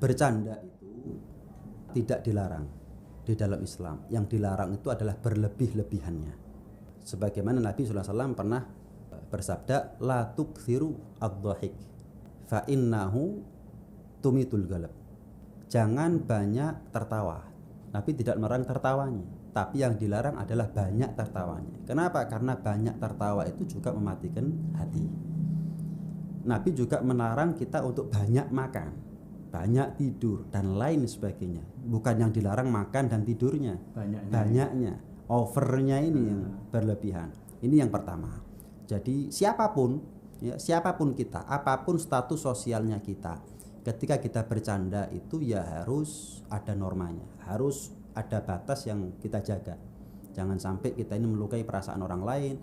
Bercanda itu tidak dilarang di dalam Islam. Yang dilarang itu adalah berlebih-lebihannya. Sebagaimana Nabi SAW pernah bersabda, la tukthiru ad-dhahik fa innahu tumitul galab. Jangan banyak tertawa. Nabi tidak melarang tertawanya, tapi yang dilarang adalah banyak tertawanya. Kenapa? Karena banyak tertawa itu juga mematikan hati. Nabi juga melarang kita untuk banyak makan, banyak tidur, dan lain sebagainya. Bukan yang dilarang makan dan tidurnya, banyaknya, overnya ini yang berlebihan. Ini yang pertama. Jadi siapapun kita, apapun status sosialnya kita, ketika kita bercanda itu ya harus ada normanya, harus ada batas yang kita jaga. Jangan sampai kita ini melukai perasaan orang lain,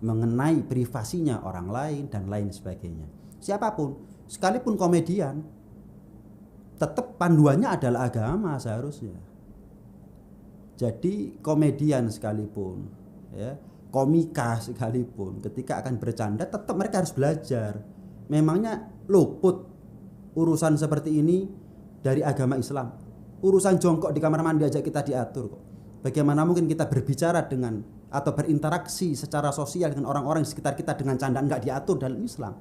mengenai privasinya orang lain, dan lain sebagainya. Siapapun, sekalipun komedian, tetap panduannya adalah agama seharusnya. Jadi komedian sekalipun, ya, komika sekalipun, ketika akan bercanda tetap mereka harus belajar. Memangnya luput urusan seperti ini dari agama Islam? Urusan jongkok di kamar mandi aja kita diatur kok. Bagaimana mungkin kita berbicara dengan atau berinteraksi secara sosial dengan orang-orang di sekitar kita dengan candaan nggak diatur dalam Islam?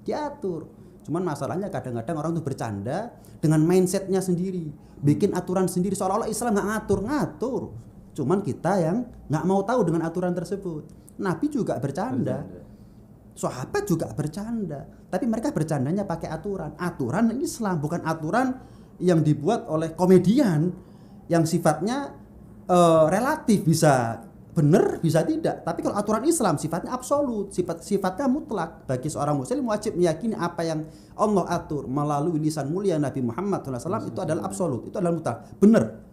Diatur. Cuman masalahnya kadang-kadang orang tuh bercanda dengan mindsetnya sendiri, bikin aturan sendiri seolah-olah Islam nggak ngatur. Cuman kita yang nggak mau tahu dengan aturan tersebut. Nabi juga bercanda, sahabat juga bercanda, tapi mereka bercandanya pakai aturan Islam, bukan aturan yang dibuat oleh komedian yang sifatnya relatif, bisa benar bisa tidak. Tapi kalau aturan Islam sifatnya absolut, sifatnya mutlak. Bagi seorang muslim wajib meyakini apa yang Allah atur melalui lisan mulia Nabi Muhammad SAW itu adalah absolut, itu adalah mutlak, benar.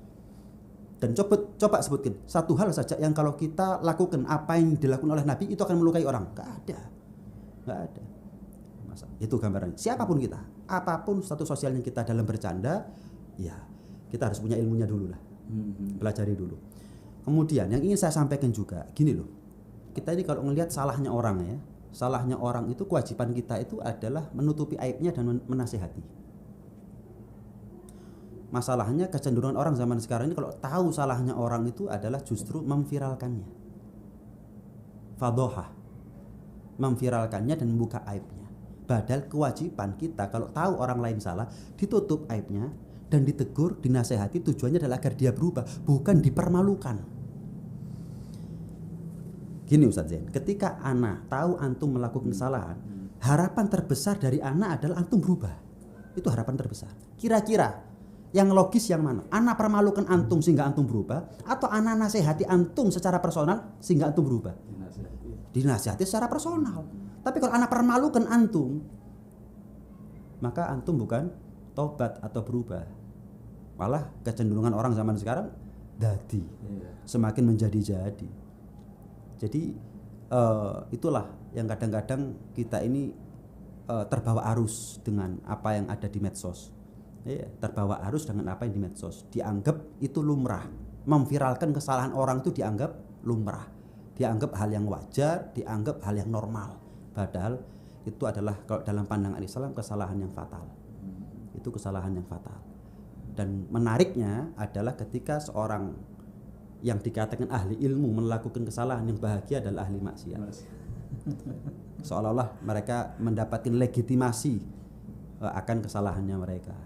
Dan coba sebutkan satu hal saja yang kalau kita lakukan apa yang dilakukan oleh Nabi itu akan melukai orang. Nggak ada. Itu gambarannya. Siapapun kita, apapun status sosialnya kita dalam bercanda, ya kita harus punya ilmunya dulu lah, pelajari dulu. Kemudian yang ingin saya sampaikan juga gini loh, kita ini kalau melihat salahnya orang itu kewajiban kita itu adalah menutupi aibnya dan menasihati. Masalahnya kecenderungan orang zaman sekarang ini kalau tahu salahnya orang itu adalah justru memviralkannya, fadhohah, memviralkannya dan membuka aibnya. Padahal kewajiban kita kalau tahu orang lain salah, ditutup aibnya dan ditegur, dinasehati, tujuannya adalah agar dia berubah, bukan dipermalukan. Gini Ustaz Zain, ketika ana tahu antum melakukan kesalahan, harapan terbesar dari ana adalah antum berubah. Itu harapan terbesar. Kira-kira yang logis yang mana? Ana permalukan antum sehingga antum berubah, atau ana nasihati antum secara personal sehingga antum berubah? Dinasihati secara personal. Tapi kalau ana permalukan antum, maka antum bukan tobat atau berubah. Malah kecenderungan orang zaman sekarang semakin menjadi-jadi. Jadi itulah yang kadang-kadang kita ini terbawa arus dengan apa yang ada di medsos. Terbawa arus dengan apa yang di medsos. Dianggap itu lumrah. Memviralkan kesalahan orang itu dianggap lumrah. Dianggap hal yang wajar, dianggap hal yang normal. Padahal itu adalah kalau dalam pandangan Islam kesalahan yang fatal. Itu kesalahan yang fatal. Dan menariknya adalah ketika seorang yang dikatakan ahli ilmu melakukan kesalahan, yang bahagia adalah ahli maksiat. Seolah-olah mereka mendapatkan legitimasi akan kesalahannya mereka.